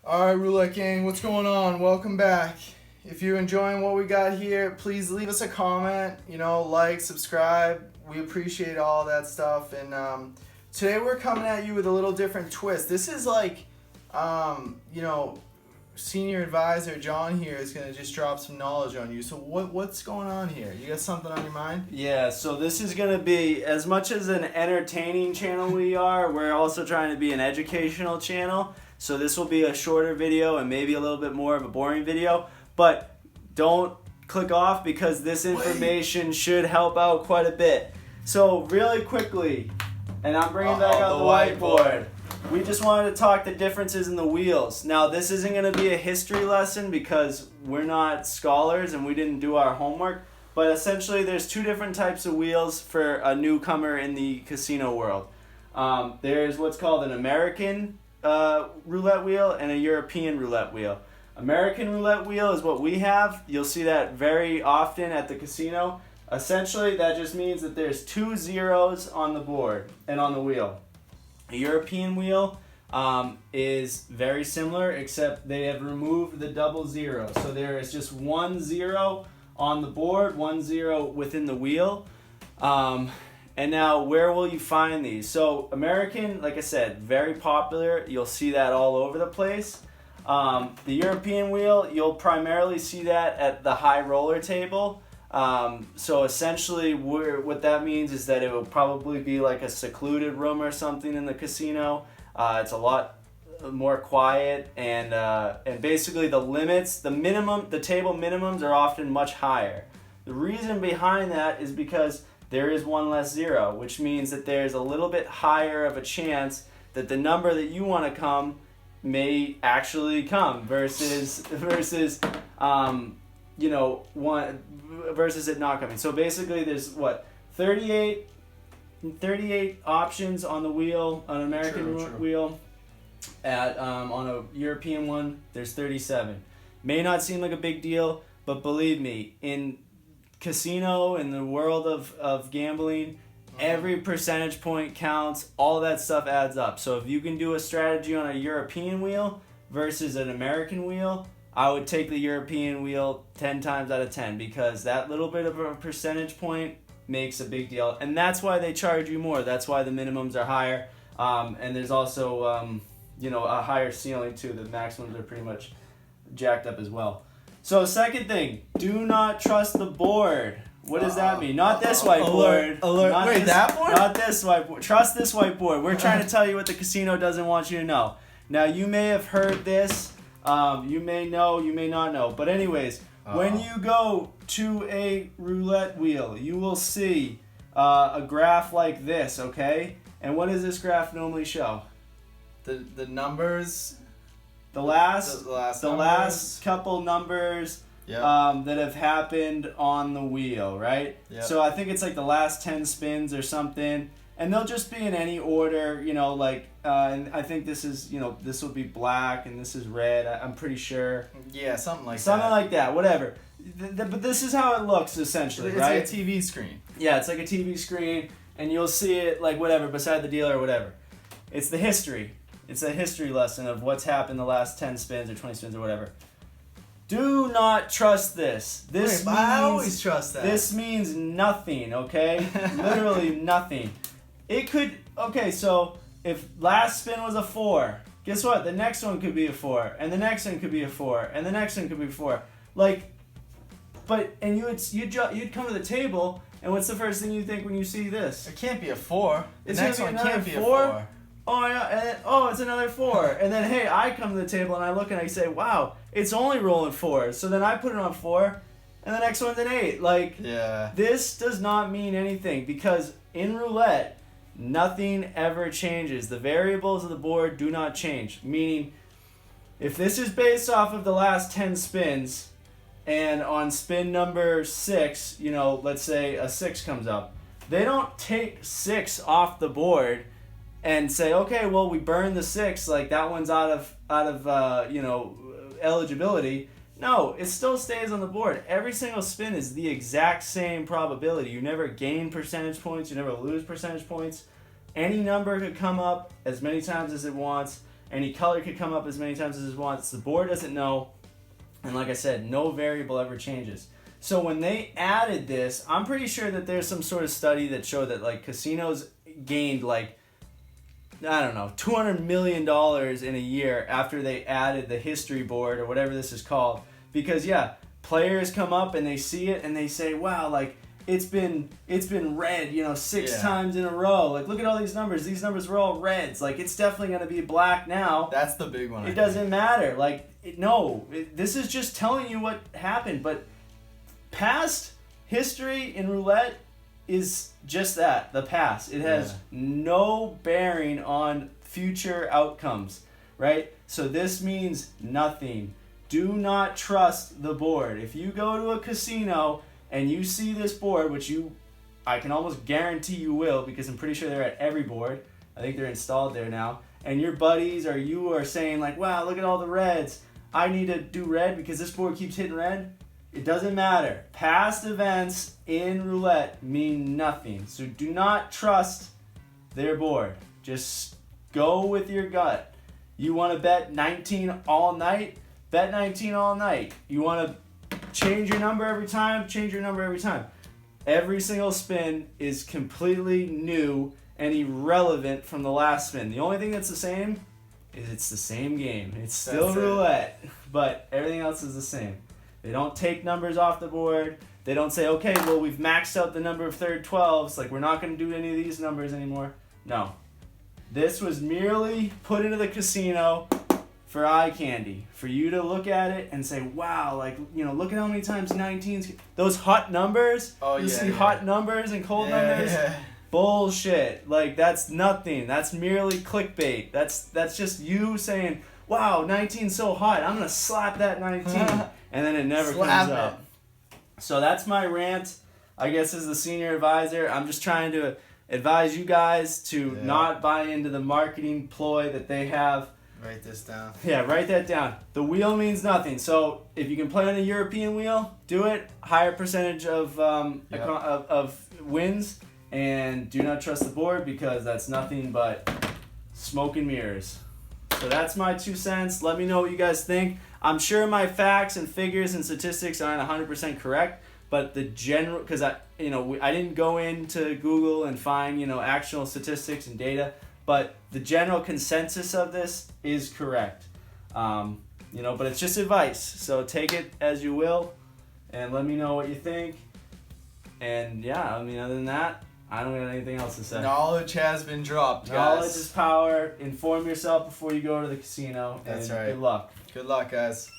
Alright, Roulette Gang, what's going on? Welcome back. If you're enjoying what we got here, please leave us a comment, like, subscribe. We appreciate all that stuff. And today we're coming at you with a little different twist. This is like, senior advisor John here is going to just drop some knowledge on you. So what's going on here? You got something on your mind? Yeah, so this is going to be, as much as an entertaining channel we're also trying to be an educational channel. So this will be a shorter video and maybe a little bit more of a boring video. But don't click off because this information should help out quite a bit. So really quickly, and I'm bringing back out the whiteboard. We just wanted to talk the differences in the wheels. Now this isn't going to be a history lesson because we're not scholars and we didn't do our homework. But essentially there's two different types of wheels for a newcomer in the casino world. There's what's called an American roulette wheel and a European roulette wheel. American roulette wheel is what we have. You'll see that very often at the casino. Essentially, that just means that there's 2 zeros on the board and on the wheel. A European wheel is very similar, except they have removed the double zero. So there is just 1 0 on the board, 1 0 within the wheel. And now, where will you find these? So, American, like I said, very popular. You'll see that all over the place. The European wheel, you'll primarily see that at the high roller table. So, essentially, what that means is that it will probably be like a secluded room or something in the casino. It's a lot more quiet, and basically the limits, the table minimums are often much higher. The reason behind that is because there is 1 less zero, which means that there's a little bit higher of a chance that the number that you want to come may actually come versus it not coming. So basically there's 38 options on the wheel, on an American wheel. On a European one, there's 37. May not seem like a big deal, but believe me, in casino, in the world of gambling, every percentage point counts. All that stuff adds up. So if you can do a strategy on a European wheel versus an American wheel, I would take the European wheel 10 times out of 10 because that little bit of a percentage point makes a big deal. And that's why they charge you more. That's why the minimums are higher. And there's also a higher ceiling too. The maximums are pretty much jacked up as well. So second thing, do not trust the board. What does that mean? Not this whiteboard. Alert. Wait, that board? Not this whiteboard. Trust this whiteboard. We're trying to tell you what the casino doesn't want you to know. Now, you may have heard this. You may know, you may not know. But anyways, when you go to a roulette wheel, you will see a graph like this, okay? And what does this graph normally show? The numbers... The last couple numbers that have happened on the wheel, right? Yep. So I think it's like the last 10 spins or something, and they'll just be in any order, and I think this is, this will be black and this is red. I'm pretty sure. Yeah, something like that, whatever. But this is how it looks essentially, right? It's like a TV screen. Yeah, it's like a TV screen, and you'll see it like whatever beside the dealer or whatever. It's the history. It's a history lesson of what's happened the last 10 spins or 20 spins or whatever. Do not trust this. I always trust that. This means nothing, okay? Literally nothing. It could, so if last spin was a 4, guess what? The next one could be a 4, and the next one could be a 4, and the next one could be a 4. And you'd come to the table, and what's the first thing you think when you see this? It can't be a 4. The next one can't be a 4. 4. Oh yeah, and it's another 4. And then hey, I come to the table and I look and I say, wow, it's only rolling 4s. So then I put it on 4, and the next one's an 8. This does not mean anything because in roulette, nothing ever changes. The variables of the board do not change. Meaning, if this is based off of the last 10 spins, and on spin number 6, let's say a 6 comes up, they don't take 6 off the board and say, okay, well, we burned the 6, like that one's out of eligibility. No, it still stays on the board. Every single spin is the exact same probability. You never gain percentage points. You never lose percentage points. Any number could come up as many times as it wants. Any color could come up as many times as it wants. The board doesn't know. And like I said, no variable ever changes. So when they added this, I'm pretty sure that there's some sort of study that showed that like casinos gained like, I don't know, $200 million in a year after they added the history board or whatever this is called. Because yeah, players come up and they see it and they say, wow, like it's been red, 6 times in a row. Like look at all these numbers. These numbers were all reds. Like it's definitely going to be black now. That's the big one. It doesn't matter. Like this is just telling you what happened. But past history in roulette is just that, the past. It has no bearing on future outcomes, right? So this means nothing. Do not trust the board. If you go to a casino and you see this board, which I can almost guarantee you will, because I'm pretty sure they're at every board. I think they're installed there now. And your buddies or you are saying like, wow, look at all the reds. I need to do red because this board keeps hitting red. It doesn't matter. Past events in roulette mean nothing. So do not trust their board. Just go with your gut. You want to bet 19 all night? Bet 19 all night. You want to change your number every time? Change your number every time. Every single spin is completely new and irrelevant from the last spin. The only thing that's the same is it's the same game. It's still roulette, but everything else is the same. They don't take numbers off the board. They don't say, okay, well, we've maxed out the number of third 12s. Like, we're not going to do any of these numbers anymore. No. This was merely put into the casino for eye candy. For you to look at it and say, wow, like, look at how many times 19s. Those hot numbers. Oh, you see hot numbers and cold numbers. Yeah. Bullshit. Like, that's nothing. That's merely clickbait. That's just you saying, wow, 19's so hot. I'm going to slap that 19. And then it never comes up. So that's my rant. I guess as the senior advisor, I'm just trying to advise you guys to not buy into the marketing ploy that they have. Write this down. Yeah, write that down. The wheel means nothing. So if you can play on a European wheel, do it. Higher percentage of wins. And do not trust the board because that's nothing but smoke and mirrors. So that's my 2 cents. Let me know what you guys think. I'm sure my facts and figures and statistics aren't 100% correct, but the general, because I didn't go into Google and find actual statistics and data, but the general consensus of this is correct. But it's just advice, so take it as you will, and let me know what you think. And yeah, other than that, I don't have anything else to say. Knowledge has been dropped, guys. Knowledge is power. Inform yourself before you go to the casino. That's and right. Good luck. Good luck, guys.